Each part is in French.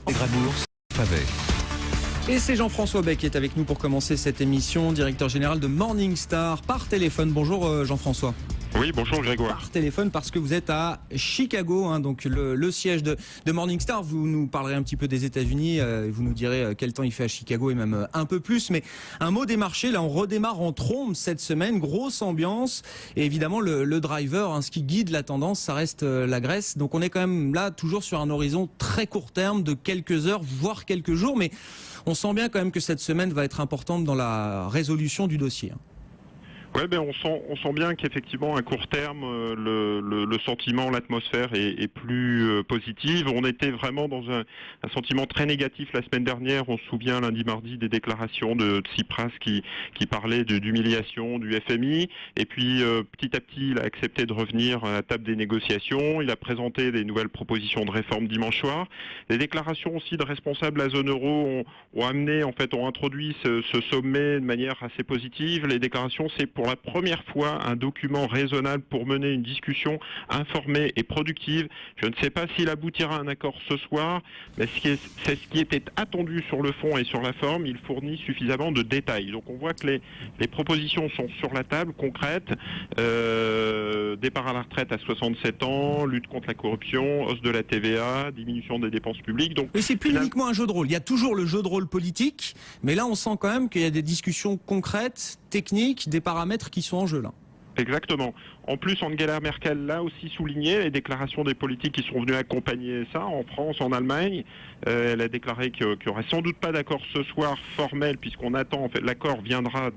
par Grabourse, Favet. Et c'est Jean-François Bec qui est avec nous pour commencer cette émission, directeur général de Morningstar par téléphone. Bonjour Jean-François. Oui, bonjour Grégoire. Par téléphone parce que vous êtes à Chicago, donc le siège de Morningstar. Vous nous parlerez un petit peu des États-Unis, vous nous direz quel temps il fait à Chicago et même un peu plus. Mais un mot des marchés, là on redémarre en trombe cette semaine, grosse ambiance. Et évidemment le driver, ce qui guide la tendance, ça reste la Grèce. Donc on est quand même là toujours sur un horizon très court terme de quelques heures, voire quelques jours. Mais on sent bien quand même que cette semaine va être importante dans la résolution du dossier. Oui, on sent bien qu'effectivement à court terme le sentiment, l'atmosphère est plus positive. On était vraiment dans un sentiment très négatif la semaine dernière. On se souvient lundi, mardi des déclarations de Tsipras qui parlait d'humiliation du FMI. Et puis petit à petit, il a accepté de revenir à la table des négociations. Il a présenté des nouvelles propositions de réforme dimanche soir. Les déclarations aussi de responsables de la zone euro ont introduit ce sommet de manière assez positive. Les déclarations, c'est pour la première fois un document raisonnable pour mener une discussion informée et productive. Je ne sais pas s'il aboutira à un accord ce soir, mais c'est ce qui était attendu sur le fond et sur la forme. Il fournit suffisamment de détails. Donc on voit que les propositions sont sur la table, concrètes. Départ à la retraite à 67 ans, lutte contre la corruption, hausse de la TVA, diminution des dépenses publiques. Donc, mais c'est plus uniquement un jeu de rôle. Il y a toujours le jeu de rôle politique, mais là on sent quand même qu'il y a des discussions concrètes, techniques, des paramètres qui sont en jeu là. Exactement. En plus, Angela Merkel l'a aussi souligné, les déclarations des politiques qui sont venus accompagner ça, en France, en Allemagne. Elle a déclaré qu'il n'y aurait sans doute pas d'accord ce soir formel, puisqu'on attend, en fait, l'accord viendra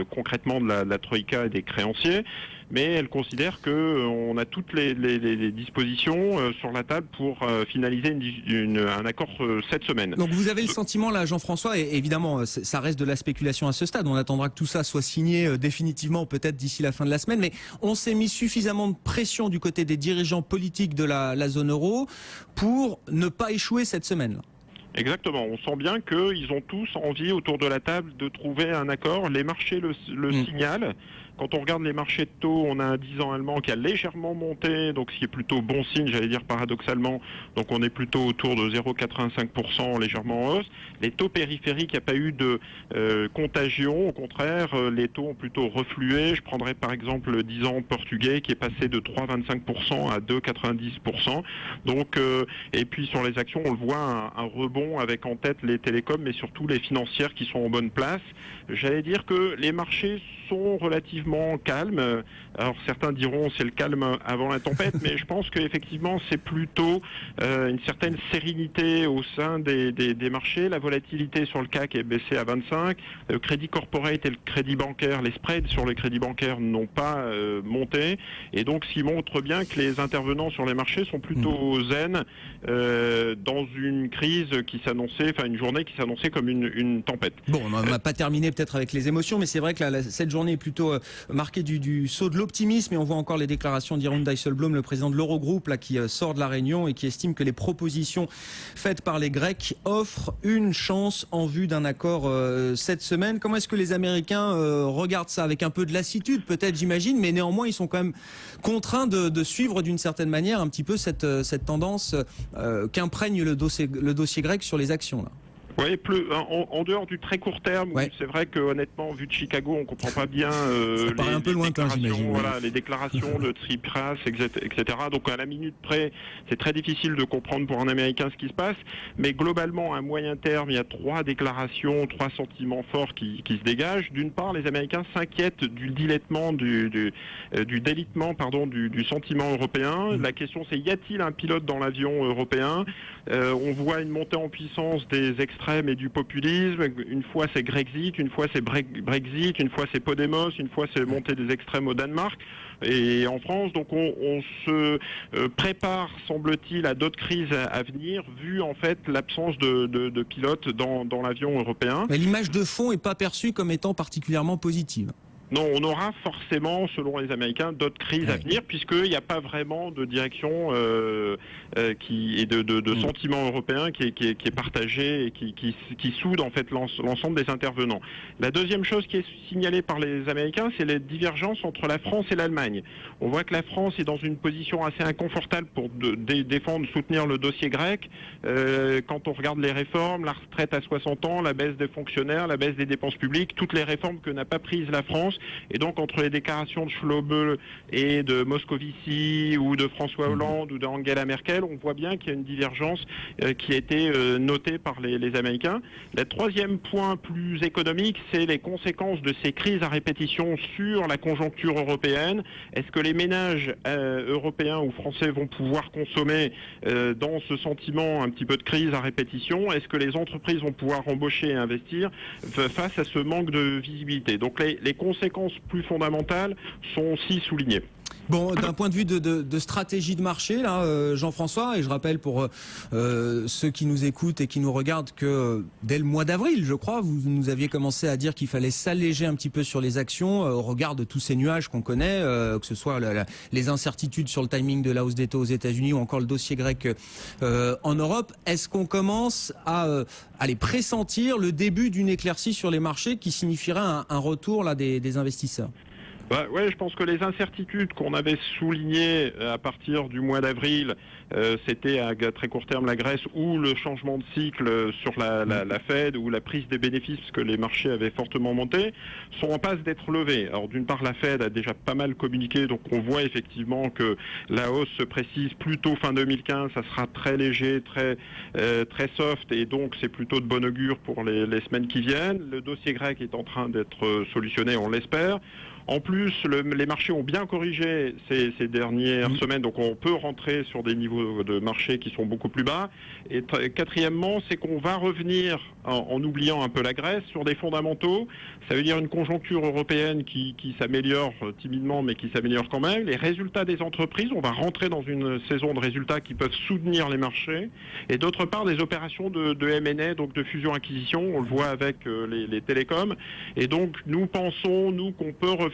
concrètement de la Troïka et des créanciers, mais elle considère qu'on a toutes les dispositions sur la table pour finaliser un accord cette semaine. Donc vous avez le sentiment là, Jean-François, et évidemment ça reste de la spéculation à ce stade, on attendra que tout ça soit signé définitivement peut-être d'ici la fin de la semaine, mais on s'est mis suffisamment de pression du côté des dirigeants politiques de la zone euro pour ne pas échouer cette semaine-là. Exactement, on sent bien qu'ils ont tous envie autour de la table de trouver un accord. Les marchés le signalent. Quand on regarde les marchés de taux, on a un 10 ans allemand qui a légèrement monté, donc ce qui est plutôt bon signe, j'allais dire paradoxalement. Donc on est plutôt autour de 0,85%, légèrement en hausse. Les taux périphériques, il n'y a pas eu de contagion. Au contraire, les taux ont plutôt reflué. Je prendrais par exemple le 10 ans portugais qui est passé de 3,25% à 2,90%. Donc, et puis sur les actions, on le voit, un rebond avec en tête les télécoms, mais surtout les financières qui sont en bonne place. J'allais dire que les marchés sont relativement calmes. Alors certains diront c'est le calme avant la tempête, mais je pense qu'effectivement c'est plutôt une certaine sérénité au sein des marchés. La volatilité sur le CAC est baissée à 25. Le crédit corporate et le crédit bancaire, les spreads sur le crédit bancaire n'ont pas monté. Et donc ce qui montre bien que les intervenants sur les marchés sont plutôt zen dans une crise qui s'annonçait, enfin une journée qui s'annonçait comme une tempête. Bon, on n'a pas terminé peut-être avec les émotions, mais c'est vrai que cette journée est plutôt marquée du saut de l'optimisme, et on voit encore les déclarations d'Jeroen Dijsselbloem, le président de l'Eurogroupe, là, qui sort de la réunion et qui estime que les propositions faites par les Grecs offrent une chance en vue d'un accord cette semaine. Comment est-ce que les Américains regardent ça? Avec un peu de lassitude peut-être, j'imagine, mais néanmoins ils sont quand même contraints de suivre d'une certaine manière un petit peu cette tendance qu'imprègne le dossier grec sur les actions là. Oui, en dehors du très court terme, ouais. C'est vrai que honnêtement, vu de Chicago, on comprend pas bien ça paraît un peu lointain, j'imagine. Voilà, les déclarations de Tsipras, etc. Donc à la minute près, c'est très difficile de comprendre pour un Américain ce qui se passe. Mais globalement, à moyen terme, il y a trois sentiments forts qui se dégagent. D'une part, les Américains s'inquiètent du délitement, du sentiment européen. La question, c'est y a-t-il un pilote dans l'avion européen? On voit une montée en puissance des extrêmes et du populisme. Une fois c'est Grexit, une fois c'est Brexit, une fois c'est Podemos, une fois c'est montée des extrêmes au Danemark et en France. Donc on se prépare, semble-t-il, à d'autres crises à venir, vu en fait l'absence de pilotes dans l'avion européen. Mais l'image de fond n'est pas perçue comme étant particulièrement positive. Non, on aura forcément, selon les Américains, d'autres crises à venir, puisqu'il n'y a pas vraiment de direction et de sentiment européen qui est partagé et qui soude en fait l'ensemble des intervenants. La deuxième chose qui est signalée par les Américains, c'est les divergences entre la France et l'Allemagne. On voit que la France est dans une position assez inconfortable pour défendre, soutenir le dossier grec. Quand on regarde les réformes, la retraite à 60 ans, la baisse des fonctionnaires, la baisse des dépenses publiques, toutes les réformes que n'a pas prises la France. Et donc entre les déclarations de Schäuble et de Moscovici ou de François Hollande ou d'Angela Merkel, on voit bien qu'il y a une divergence qui a été notée par les Américains. Le troisième point plus économique, c'est les conséquences de ces crises à répétition sur la conjoncture européenne. Est-ce que les ménages européens ou français vont pouvoir consommer dans ce sentiment un petit peu de crise à répétition? Est-ce que les entreprises vont pouvoir embaucher et investir face à ce manque de visibilité? Donc les conséquences plus fondamentales sont aussi soulignées. Bon, d'un point de vue de stratégie de marché, là, Jean-François, et je rappelle pour ceux qui nous écoutent et qui nous regardent que dès le mois d'avril, je crois, vous nous aviez commencé à dire qu'il fallait s'alléger un petit peu sur les actions au regard de tous ces nuages qu'on connaît, que ce soit les incertitudes sur le timing de la hausse des taux aux États-Unis ou encore le dossier grec en Europe. Est-ce qu'on commence à aller pressentir le début d'une éclaircie sur les marchés qui signifierait un retour là des investisseurs? Ouais, je pense que les incertitudes qu'on avait soulignées à partir du mois d'avril, c'était à très court terme la Grèce ou le changement de cycle sur la Fed ou la prise des bénéfices parce que les marchés avaient fortement monté, sont en passe d'être levés. Alors d'une part, la Fed a déjà pas mal communiqué, donc on voit effectivement que la hausse se précise plutôt fin 2015, ça sera très léger, très soft, et donc c'est plutôt de bon augure pour les semaines qui viennent. Le dossier grec est en train d'être solutionné, on l'espère. En plus, les marchés ont bien corrigé ces dernières semaines, donc on peut rentrer sur des niveaux de marché qui sont beaucoup plus bas. Et quatrièmement, c'est qu'on va revenir, en oubliant un peu la Grèce, sur des fondamentaux. Ça veut dire une conjoncture européenne qui s'améliore timidement, mais qui s'améliore quand même. Les résultats des entreprises, on va rentrer dans une saison de résultats qui peuvent soutenir les marchés. Et d'autre part, des opérations de M&A, donc de fusion-acquisition, on le voit avec les télécoms. Et donc, nous pensons, qu'on peut revenir,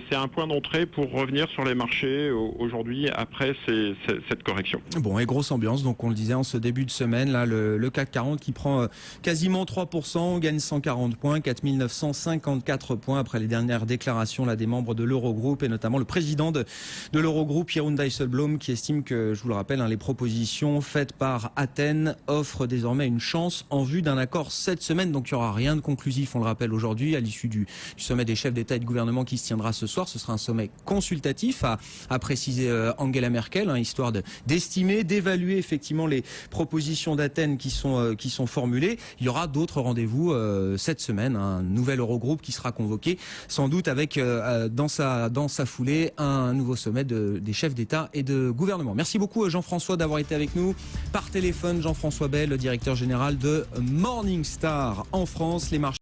c'est un point d'entrée pour revenir sur les marchés aujourd'hui après cette correction. Bon, et grosse ambiance, donc on le disait en ce début de semaine, là, le CAC 40 qui prend quasiment 3%, on gagne 140 points, 4954 points après les dernières déclarations là, des membres de l'Eurogroupe et notamment le président de l'Eurogroupe, Jeroen Dijsselbloem, qui estime que, je vous le rappelle, les propositions faites par Athènes offrent désormais une chance en vue d'un accord cette semaine. Donc il n'y aura rien de conclusif, on le rappelle aujourd'hui, à l'issue du sommet des chefs d'État et de gouvernement qui se tiendra ce soir. Ce sera un sommet consultatif, a précisé Angela Merkel, histoire d'estimer, d'évaluer effectivement les propositions d'Athènes qui sont formulées. Il y aura d'autres rendez-vous cette semaine, un nouvel Eurogroupe qui sera convoqué, sans doute avec dans sa foulée un nouveau sommet des chefs d'État et de gouvernement. Merci beaucoup Jean-François d'avoir été avec nous par téléphone. Jean-François Bell, le directeur général de Morningstar en France. Les marchés